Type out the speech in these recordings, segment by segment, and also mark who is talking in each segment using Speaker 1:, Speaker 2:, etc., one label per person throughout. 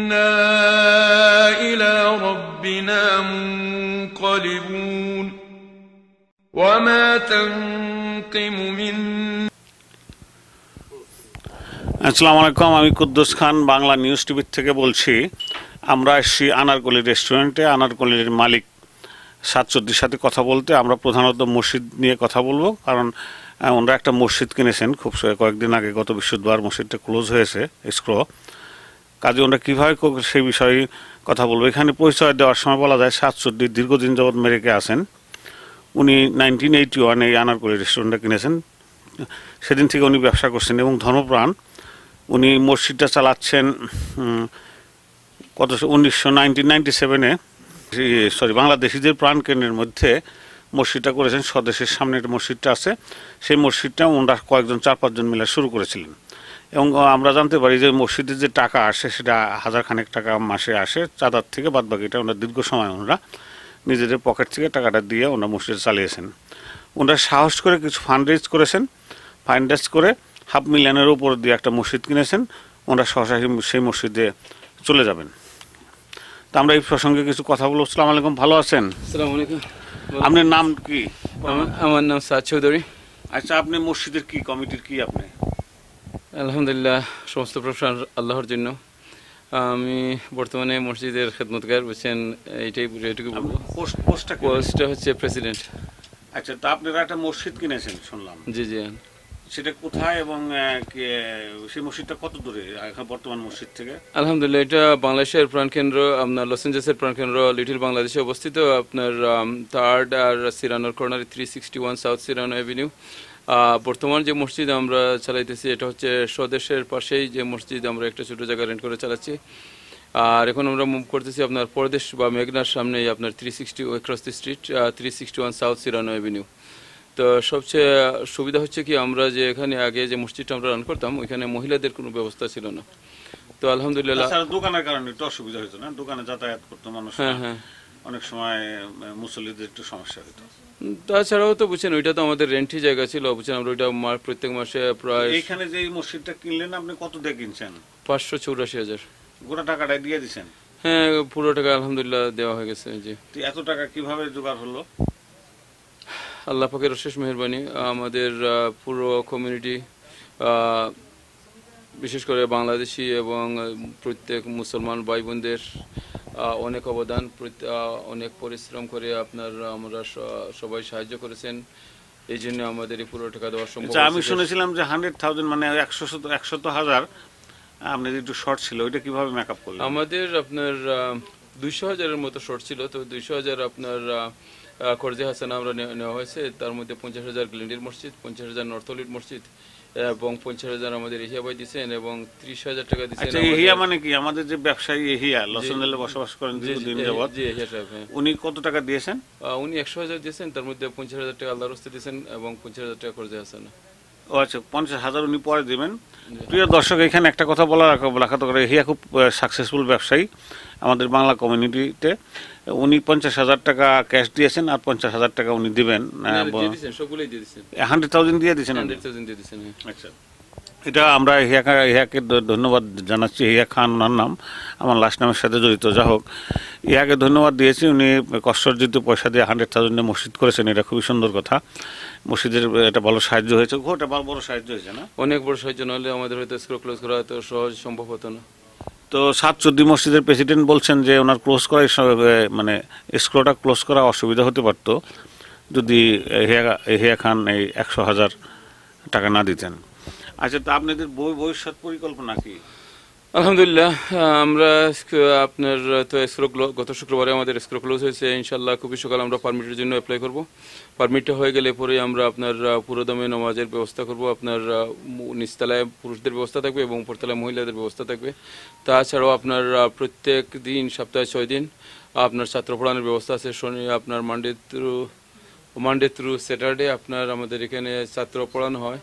Speaker 1: إنا إلى ربنا منقلبون وما تنقم منا
Speaker 2: আসসালামু আলাইকুম। আমি কুদ্দুস খান বাংলা নিউজ টিভি থেকে বলছি। আমরা এসেছি আনারকলি রেস্টুরেন্টে। আনারকলির মালিক সাতচদ্দির সাথে কথা বলতে। আমরা প্রধানত মসজিদ নিয়ে কথা বলবো, কারণ ওনারা একটা মসজিদ কিনেছেন খুব কয়েকদিন আগে, গত বৃহস্পতিবার মসজিদটা ক্লোজ হয়েছে এসকো কাজে। ওনারা কীভাবে সেই বিষয়ে কথা বলবো। এখানে পরিচয় দেওয়ার সময় বলা যায় সাতচদ্দি দীর্ঘদিন যাবৎ আমেরিকায় আছেন। উনি 1981 এই আনারকলি রেস্টুরেন্টটা কিনেছেন। সেদিন থেকে উনি ব্যবসা করছেন এবং ধর্মপ্রাণ। উনি মসজিদটা চালাচ্ছেন 1997 বাংলাদেশিদের প্রাণ কেন্দ্রের মধ্যে মসজিদটা করেছেন। স্বদেশের সামনে একটা মসজিদটা আছে, সেই মসজিদটা ওনারা কয়েকজন 4-5 জন মিলে শুরু করেছিলেন। এবং আমরা জানতে পারি যে মসজিদের যে টাকা আসে সেটা 1000 খানেক টাকা মাসে আসে চাঁদার থেকে, বাদ বাকিটা ওনারা দীর্ঘ সময় ওনারা নিজেদের পকেট থেকে টাকাটা দিয়ে ওনারা মসজিদ চালিয়েছেন। ওনারা সাহস করে কিছু ফান্ড রেজ করেছেন। ফান্ড রেজ করে $500,000 মিলিয়নের উপর দিয়ে একটা মসজিদ কিনেছেন। ওনারা সহসা সেই মসজিদে চলে যাবেন। তো আমরা এই প্রসঙ্গে কিছু কথা বলবো। আসসালামু আলাইকুম, ভালো আছেন?
Speaker 3: আসসালামু আলাইকুম।
Speaker 2: আপনার নাম কি?
Speaker 3: আমার নাম সাদ চৌধুরী।
Speaker 2: আচ্ছা, আপনি মসজিদের কি কমিটির কি? আপনি?
Speaker 3: আলহামদুলিল্লাহ, সমস্ত প্রশংসা আল্লাহর জন্য। আমি বর্তমানে মসজিদের খেদমতগার, বুঝছেন, এইটুকু বলবো। পোস্টটা হচ্ছে প্রেসিডেন্ট।
Speaker 2: আচ্ছা, তা আপনারা একটা মসজিদ কিনেছেন শুনলাম।
Speaker 3: জি জি।
Speaker 2: সেটা কোথায় এবং সেই মসজিদটা কত দূরে বর্তমান মসজিদ থেকে?
Speaker 3: আলহামদুলিল্লাহ, এটা বাংলাদেশের প্রাণকেন্দ্র, আপনার লস এঞ্জেলসের প্রাণকেন্দ্র লিটল বাংলাদেশে অবস্থিত। আপনার 3rd আর সিরানোর কর্নারে 361 সাউথ সিরানো অ্যাভিনিউ। বর্তমান যে মসজিদ আমরা চালাইতেছি এটা হচ্ছে স্বদেশের পাশেই যে মসজিদ, আমরা একটা ছোটো জায়গা রেন্ট করে চালাচ্ছি। আর এখন আমরা মুভ করতেছি আপনার পরদেশ বা মেঘনার সামনে, আপনার 360 across the street, 361 south Serrano avenue. তো সবচেয়ে সুবিধা হচ্ছে কি, আমরা যে এখানে আগে যে মসজিদটা আমরা রান করতাম ওইখানে মহিলাদের কোনো ব্যবস্থা ছিল না। তো আলহামদুলিল্লাহ
Speaker 2: দোকানের কারণে একটু অসুবিধা হতো না, দোকানে যাতায়াত করতো মানুষ। হ্যাঁ, অনেক সময় মুসল্লিদের একটু সমস্যা হতো।
Speaker 3: তাছাড়াও তো বুঝছেন ওইটা তো আমাদের রেন্টই জায়গা ছিল, বুঝছেন, আমরা ওইটা প্রত্যেক মাসে প্রায়।
Speaker 2: এইখানে যে মসজিদটা কিনলেন আপনি কত দিয়ে কিনছেন?
Speaker 3: 584,000।
Speaker 2: গোটা টাকাটা দিয়ে দিচ্ছেন?
Speaker 3: হ্যাঁ, পুরো টাকা আলহামদুলিল্লাহ দেওয়া হয়ে গেছে। জি।
Speaker 2: এত টাকা কিভাবে জোগাড় হলো?
Speaker 3: আল্লাহ পাকের অশেষ মেহেরবানি। আমাদের পুরো কমিউনিটি, বিশেষ করে বাংলাদেশি এবং প্রত্যেক মুসলমান ভাই বোনদের অনেক অবদান, অনেক পরিশ্রম করে আমরা সবাই সাহায্য করেছেন। এই জন্য আমাদের এই পুরো টাকা দেওয়া সম্ভব।
Speaker 2: আমি শুনেছিলাম যে 100,000 মানে 100,000 আপনার একটু শর্ট ছিল, ওইটা কিভাবে মেকআপ করলেন?
Speaker 3: আমাদের আপনার 200,000-এর মতো শর্ট ছিল। তো 200,000 আপনার কর্জে হাসান আমরা নেওয়া হয়েছে। তার মধ্যে 50,000 গ্লেন্ডির মসজিদ, 50,000 নর্থ হলিউড মসজিদ এবং 50,000 আমাদের এহিয়া ভাই দিচ্ছেন এবং 30,000 টাকা দিচ্ছেন।
Speaker 2: এহিয়া মানে কি? আমাদের যে ব্যবসায়ী এহিয়া লস এঞ্জেলসে বসবাস করেন দীর্ঘদিন যাবত, উনি কত টাকা দিয়েছেন?
Speaker 3: উনি 100,000 দিয়েছেন, তার মধ্যে 50,000 টাকা আল্লাহর রাস্তায় দিয়েছেন এবং 50,000 টাকা কর্জে হাসান।
Speaker 2: ও আচ্ছা, 50,000 উনি পরে দেবেন। প্রিয় দর্শক, এখানে একটা কথা বলা রাখা করে, এহিয়া খুব সাকসেসফুল ব্যবসায়ী আমাদের বাংলা কমিউনিটিতে। উনি 50,000 টাকা ক্যাশ দিয়েছেন আর 50,000 টাকা উনি দিবেন। 100,000 দিয়ে দিয়েছেন। আচ্ছা, এটা আমরা ইহাকে ধন্যবাদ জানাচ্ছি। ইহা খান ওনার নাম, আমার লাস্ট নামের সাথে জড়িত। যা হোক, ইহাকে ধন্যবাদ দিয়েছি। উনি কষ্টার্জিত পয়সা দিয়ে 100,000 মসজিদ করেছেন, এটা খুবই সুন্দর কথা। মসজিদের একটা ভালো সাহায্য হয়েছে। ওটা বড় সাহায্য হয়েছে না?
Speaker 3: অনেক বড় সাহায্য, নাহলে আমাদের হয়তো স্ক্রো ক্লোজ করা এত সহজ সম্ভব হতো না।
Speaker 2: তো সাতচদ্দি মসজিদের প্রেসিডেন্ট বলছেন যে ওনার ক্লোজ করা, মানে স্ক্রোটা ক্লোজ করা অসুবিধা হতে পারতো যদি এহিয়া খান এই 100,000 টাকা না দিতেন। আচ্ছা, তো আপনাদের ভবিষ্যৎ পরিকল্পনা কি?
Speaker 3: আলহামদুলিল্লাহ, আমরা আপনার তো গত শুক্রবারে আমাদের স্ক্রো ক্লোজ হয়েছে। ইনশাল্লাহ খুবই সকাল আমরা পারমিটের জন্য অ্যাপ্লাই করব। পারমিটটা হয়ে গেলে পরে আমরা আপনার পুরোদমে নামাজের ব্যবস্থা করব। আপনার নিচতলায় পুরুষদের ব্যবস্থা থাকবে এবং উপরতলায় মহিলাদের ব্যবস্থা থাকবে। তাছাড়াও আপনার প্রত্যেক দিন সপ্তাহে 6 দিন আপনার ছাত্র পড়ানোর ব্যবস্থা আছে। আপনার মানডে থ্রু স্যাটারডে আপনার আমাদের এখানে ছাত্র পড়ানো হয়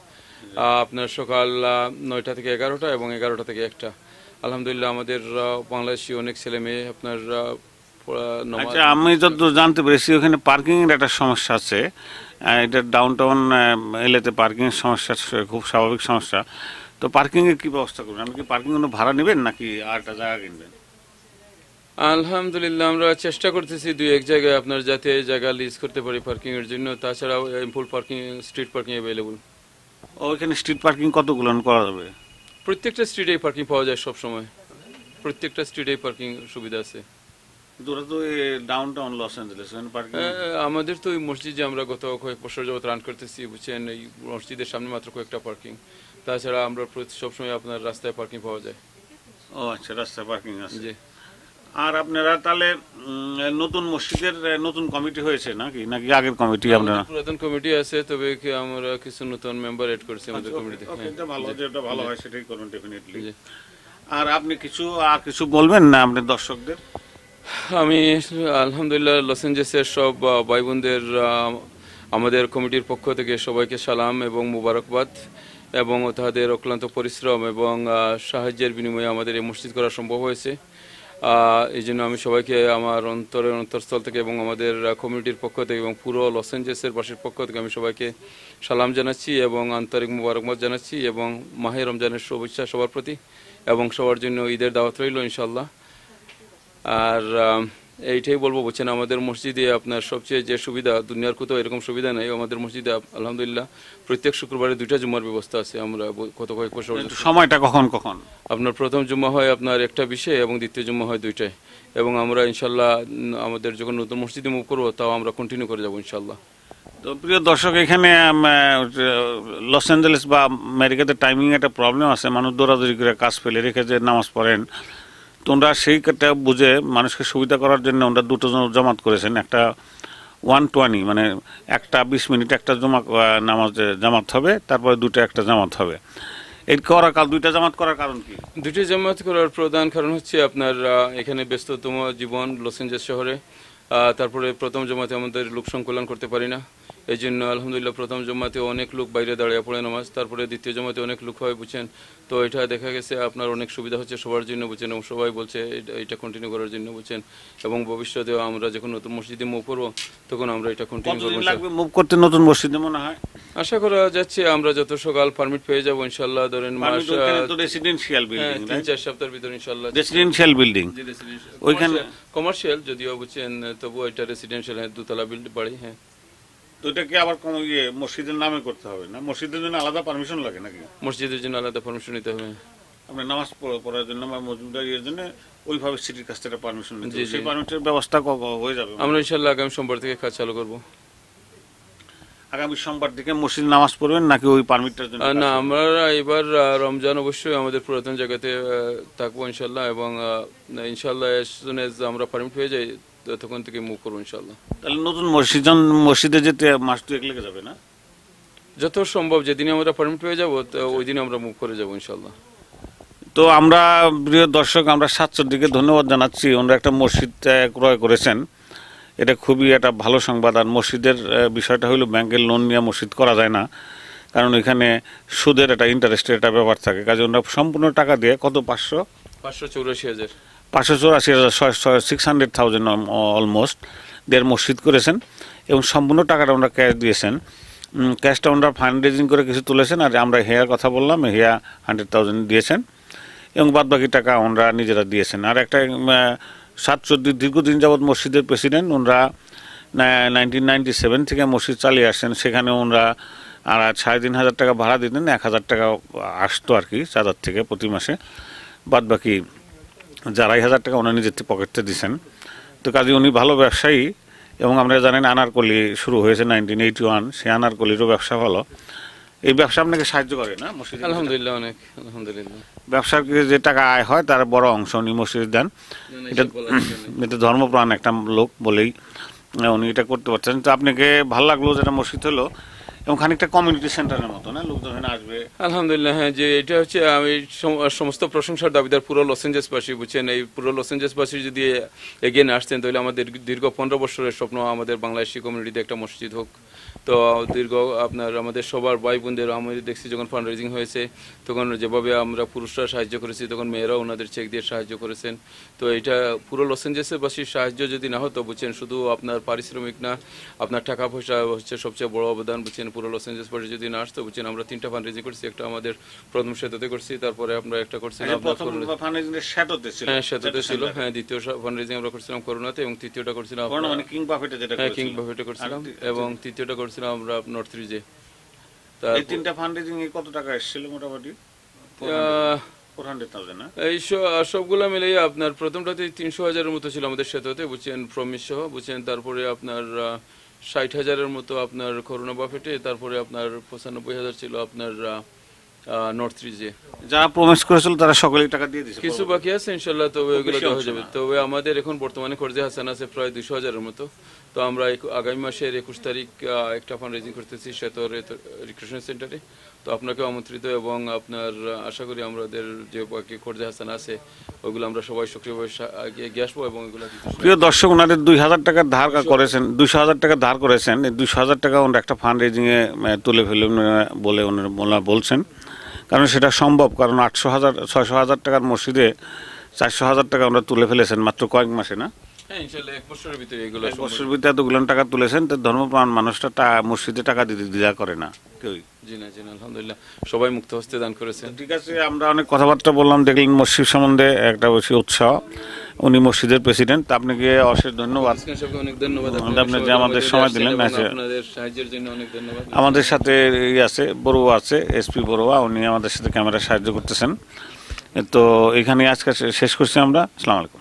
Speaker 3: আপনার সকাল 9টা থেকে 11টা এবং 11টা থেকে 1টা। আলহামদুলিল্লাহ, আমাদের বাংলাদেশি অনেক ছেলে মেয়ে আপনার।
Speaker 2: আচ্ছা, আমি যত জানতে পেরেছি ওখানে পার্কিং এর একটা সমস্যা আছে। এটা ডাউনটাউন এলাকাতে পার্কিং এর সমস্যা খুব স্বাভাবিক সমস্যা। তো পার্কিং এর কি ব্যবস্থা করবেন? আপনি কি পার্কিং কোনো ভাড়া নেবেন নাকি আর একটা জায়গা কিনবেন?
Speaker 3: আলহামদুলিল্লাহ আমরা চেষ্টা করতেছি দুই এক জায়গায় আপনার যাতে জায়গা লিজ করতে পারি পার্কিং এর জন্য, তাছাড়াও ফুল পার্কিং, স্ট্রিট পার্কিং অ্যাভেলেবল।
Speaker 2: ওইখানে স্ট্রিট পার্কিং কতগুলো করা যাবে?
Speaker 3: প্রত্যেকটা স্ট্রিটেই পার্কিং পাওয়া যায় সব সময়, প্রত্যেকটা স্ট্রিটেই পার্কিং সুবিধা আছে।
Speaker 2: ওরা তো down town Los Angeles parking.
Speaker 3: আমাদের তো ওই মসজিদে আমরা গত কয়েক বছর যাবত রান করতেছি, বুঝছেন, এই মসজিদের সামনে মাত্র কয়েকটা পার্কিং, তাছাড়া আমরা সবসময় আপনার রাস্তায় পার্কিং পাওয়া যায়।
Speaker 2: ও আচ্ছা, রাস্তায় পার্কিং আছে।
Speaker 3: জি।
Speaker 2: আর আপনারা তাহলে নতুন মসজিদের নতুন কমিটি হয়েছে নাকি নাকি আগের কমিটি? আপনারা
Speaker 3: পুরাতন কমিটি আছে, তবে কি আমরা কিছু নতুন মেম্বার এড করছি আমাদের কমিটিতে।
Speaker 2: এটা ভালো, যেটা ভালো হয় সেটাই করুন ডেফিনেটলি। আর আপনি কিছু বলবেন না আপনার দর্শকদের?
Speaker 3: আমি আলহামদুলিল্লাহ লস অ্যাঞ্জেলেসের সব ভাই বোনদের আমাদের কমিটির পক্ষ থেকে সবাইকে সালাম এবং মুবারকবাদ, এবং তাদের অক্লান্ত পরিশ্রম এবং সাহায্যের বিনিময়ে আমাদের এই মসজিদ করা সম্ভব হয়েছে। এই জন্য আমি সবাইকে আমার অন্তরস্থল থেকে এবং আমাদের কমিউনিটির পক্ষ থেকে এবং পুরো লস অ্যাঞ্জেলেসের বাসীর পক্ষ থেকে আমি সবাইকে সালাম জানাচ্ছি এবং আন্তরিক মুবারকবাদ জানাচ্ছি, এবং মাহে রমজানের শুভেচ্ছা সবার প্রতি, এবং সবার জন্য ঈদের দাওয়াত রইল ইনশাল্লাহ। আর এইটাই বলবো, বুঝছেন, আমাদের মসজিদে আপনার সবচেয়ে যে সুবিধা, দুনিয়ার কোথাও এরকম সুবিধা নেই। আমাদের মসজিদে আলহামদুলিল্লাহ প্রত্যেক শুক্রবারে 2টা জুম্মার ব্যবস্থা আছে। আমরা কত কয়েক বছর।
Speaker 2: সময়টা কখন কখন?
Speaker 3: আপনার প্রথম জুম্মা হয় আপনার 1:20 এবং দ্বিতীয় জুম্মা হয় 2টায়, এবং আমরা ইনশাল্লাহ আমাদের যখন নতুন মসজিদে মুভ করবো তাও আমরা কন্টিনিউ করে যাবো ইনশাল্লাহ।
Speaker 2: তো প্রিয় দর্শক, এখানে লস অ্যাঞ্জেলেস বা আমেরিকাতে টাইমিং একটা প্রবলেম আছে, মানুষ দৌড়াদৌড়ি করে কাজ ফেলে রেখে যে নামাজ পড়েন। তো ওনারা সেইটা বুঝে মানুষকে সুবিধা করার জন্য ওনারা 2টো জামাত করেছেন। একটা 1:20 মানে 1:20 মিনিট একটা জামাত হবে, তারপরে 2টা একটা জামাত হবে। এই করার 2টা জামাত করার কারণ কি?
Speaker 3: 2টি জামাত করার প্রধান কারণ হচ্ছে আপনার এখানে ব্যস্ততম জীবন লস অ্যাঞ্জেলেস শহরে, তারপরে প্রথম জমাতে আমাদের লোক সংকলন করতে পারি না, এই জন্য আলহামদুলিল্লাহ প্রথম জমাতে অনেক লোক বাইরে দাঁড়িয়ে পড়ে নামাজ, তারপরে দ্বিতীয় জমাতে অনেক লোক হয়, বুঝছেন। তো এটা দেখা গেছে আপনার অনেক সুবিধা হচ্ছে সবার জন্য, বুঝছেন, এবং সবাই বলছে এটা কন্টিনিউ করার জন্য, বুঝছেন, এবং ভবিষ্যতেও আমরা যখন নতুন মসজিদে মুভ করবো তখন আমরা এটা কন্টিনিউ করবো।
Speaker 2: মুভ করতে নতুন মসজিদে মনে হয়
Speaker 3: আশা করা যাচ্ছে আমরা যত সকাল পারমিট পেয়ে যাবো ইনশাল্লাহ, ধরেন মাস
Speaker 2: রেসিডেন্সিয়াল বিল্ডিং
Speaker 3: 3-4 সপ্তাহের ভিতর ইনশাল্লাহ।
Speaker 2: রেসিডেন্সিয়াল বিল্ডিং ওইখানে
Speaker 3: কমার্শিয়াল যদিও, বুঝছেন, তবু এটা রেসিডেন্সিয়াল, হ্যাঁ, 2তলা বাড়ি। হ্যাঁ,
Speaker 2: তো এটা কি আবার কোন মসজিদের নামে করতে হবে না? মসজিদের জন্য আলাদা পারমিশন লাগে নাকি?
Speaker 3: মসজিদের জন্য আলাদা পারমিশন নিতে হবে।
Speaker 2: আমরা নামাজ পড়ার জন্য বা মসজিদের জন্য ওইভাবে সিটির কাছ থেকে পারমিশন নিতে হবে। সেই পারমিটের ব্যবস্থা হয়ে যাবে।
Speaker 3: আমরা ইনশাআল্লাহ আগামী সোমবার থেকে কাজ চালু করব।
Speaker 2: আগামী সোমবার থেকে মসজিদ নামাজ পড়বেন নাকি ওই পারমিটটার জন্য?
Speaker 3: না, আমরা এবার রমজান অবশ্যই আমাদের পুরাতন জায়গাতে থাকবো ইনশাআল্লাহ, এবং ইনশাআল্লাহ আমরা পারমিট পেয়ে যাই তখন থেকে মুভ করবো ইনশাআল্লাহ।
Speaker 2: তাহলে নতুন মসজিদে যেতে মাস 2 লেগে যাবে না?
Speaker 3: যত সম্ভব যেদিন আমরা পারমিট পেয়ে যাবো ওই দিন আমরা মুভ করে যাবো ইনশাআল্লাহ।
Speaker 2: তো আমরা প্রিয় দর্শক, আমরা সাতচল্লিশকে ধন্যবাদ জানাচ্ছি। ওনারা একটা মসজিদ ক্রয় করেছেন, এটা খুবই একটা ভালো সংবাদ। আর মসজিদের বিষয়টা হলো ব্যাংকের লোন নিয়ে মসজিদ করা যায় না, কারণ এখানে সুদের একটা ইন্টারেস্টের একটা ব্যাপার থাকে। কাজে ওনারা সম্পূর্ণ টাকা দিয়ে কত
Speaker 3: 584,000
Speaker 2: 600,000 অলমোস্ট দের মসজিদ করেছেন, এবং সম্পূর্ণ টাকাটা ওনারা ক্যাশ দিয়েছেন। ক্যাশটা ওনারা ফান্ড রেজিং করে কিছু তুলেছেন, আর আমরা হেয়ার কথা বললাম, হেয়া 100,000 দিয়েছেন, এবং বাদ বাকি টাকা ওনারা নিজেরা দিয়েছেন। আর একটা 7-14 দীর্ঘদিন যাবৎ মসজিদের প্রেসিডেন্ট, ওনারা 1997 থেকে মসজিদ চালিয়ে আসছেন। সেখানে ওনারা আর 3,500 টাকা ভাড়া দিতেন, 1,000 টাকা আসতো আর কি চাঁদার থেকে প্রতি মাসে, বাদ বাকি 2,500 টাকা ওনার নিজের পকেটে দিয়েছেন। তো কাজে উনি ভালো ব্যবসায়ী, এবং আমরা জানেন আনারকলি শুরু হয়েছে 1981, সেই আনারকলিরও ব্যবসা ভালো। এই ব্যবসা আপনাকে সাহায্য করে না মসজিদ?
Speaker 3: আলহামদুলিল্লাহ, অনেক আলহামদুলিল্লাহ।
Speaker 2: ব্যবসার যে টাকা আয় হয় তার বড় অংশ উনি মসজিদ দেন। এটা ধর্মপ্রাণ একটা লোক বলেই উনি এটা করতে পারছেন। তো আপনাকে ভালো লাগলো যেটা মসজিদ হলো, এবং খানিকটা কমিউনিটি সেন্টারের মতো না, লোকজন আসবে।
Speaker 3: আলহামদুলিল্লাহ, হ্যাঁ, যে এটা হচ্ছে আমি সমস্ত প্রশংসার দাবিদার পুরো লস অ্যাঞ্জেলেসবাসী, বুঝছেন। এই পুরো লস অ্যাঞ্জেলেসবাসী যদি এগিয়ে আসতেন তাহলে আমাদের দীর্ঘ 15 বছরের স্বপ্ন আমাদের বাংলাদেশি কমিউনিটিতে একটা মসজিদ হোক, তো দীর্ঘ আপনার আমাদের সবার ভাই বোনদের আমি দেখছি যখন ফান্ড রেজিং হয়েছে তখন যেভাবে আমরা পুরুষরা সাহায্য করেছি তখন মেয়েরাও ওনাদের চেক দিয়ে সাহায্য করেছেন। তো এটা পুরো লস অ্যাঞ্জেলেসবাসীর সাহায্য যদি না হতো বুঝছেন, শুধু আপনার পারিশ্রমিক না, আপনার টাকা পয়সা হচ্ছে সবচেয়ে বড় অবদান বুঝছেন। পুরো লস অ্যাঞ্জেলেসবাসী যদি না আসতো বুঝছেন, আমরা 3টা ফান্ড রেজিং করছি, একটা আমাদের প্রথম সেতুতে করছি, তারপরে আমরা একটা করছিলাম সেতুতে ছিল, হ্যাঁ দ্বিতীয় ফান্ড রেজিং আমরা করছিলাম করোনাতে, এবং তৃতীয়টা করছিলাম কিং বাফেটে করছিলাম, এবং তৃতীয়টা করছিলাম আমরা নর্থ রিজে।
Speaker 2: এই 3টা ফান্ড রেজিং এ কত টাকা এসেছিল মোটামুটি?
Speaker 3: এই সবগুলা মিলিয়ে আপনার প্রথমটাতে 300,000-এর মতো ছিল আমাদের সেতুতে বুঝছেন, প্রমিস সহ বুঝছেন। তারপরে আপনার 60,000-এর মতো আপনার করোনা বাফেটে, তারপরে আপনার 95,000 ছিল আপনার নর্থ রিজে।
Speaker 2: যারা প্রমিস করেছিল তারা সকলেই টাকা দিয়ে দিয়েছে,
Speaker 3: কিছু বাকি আছে ইনশাল্লাহ, তবে ওইগুলো দেওয়া হয়ে যাবে। তবে আমাদের এখন বর্তমানে কর্জে হাসান আছে প্রায় 200,000-এর মতো। তো আমরা আগামী মাসের 21 তারিখ একটা ফান্ড রেজিং করতেছি সেতুর রিক্রিয়েশন সেন্টারে। তো আপনাকে আমন্ত্রিত, এবং আপনার আশা করি আমাদের যে বাকি কর্জে হাসান আছে ওইগুলো আমরা সবাই সক্রিয়ভাবে এগিয়ে আসবো, এবং ওইগুলো
Speaker 2: প্রিয় দর্শক, ওনাদের 2,000 টাকা ধার করেছেন, 200,000 টাকা ধার করেছেন। এই 200,000 টাকা ওনারা একটা ফান্ড রেজিংয়ে তুলে ফেলবেন বলে ওনারা বলছেন, কারণ সেটা সম্ভব। কারণ 600,000 টাকার মসজিদে 400,000 টাকা ওনারা তুলে ফেলেছেন মাত্র কয়েক মাসে, না?
Speaker 3: এক বছরের ভিতরে
Speaker 2: এতগুলো টাকা তুলেছেন। তো ধর্মপ্রাণ মানুষটা মসজিদে টাকা দিতে দ্বিধা করে না কেউই।
Speaker 3: জি না, আলহামদুলিল্লাহ সবাই মুক্ত হস্তে দান করেছেন।
Speaker 2: ঠিক আছে, আমরা অনেক কথাবার্তা বললাম, দেখলেন মসজিদ সম্বন্ধে একটা বেশি উৎসাহ। উনি মসজিদের প্রেসিডেন্ট। আপনাকে অশেষ ধন্যবাদ,
Speaker 3: অনেক ধন্যবাদ
Speaker 2: আপনি যে আমাদের সময় দিলেন।
Speaker 3: আপনাদের সাহায্যের জন্য অনেক ধন্যবাদ।
Speaker 2: আমাদের সাথে আছে বড়ুয়া আছে, এসপি বড়ুয়া, উনি আমাদের সাথে ক্যামেরা সাহায্য করতেছেন। তো এখানে আজকে শেষ করছি আমরা। আসসালামু আলাইকুম।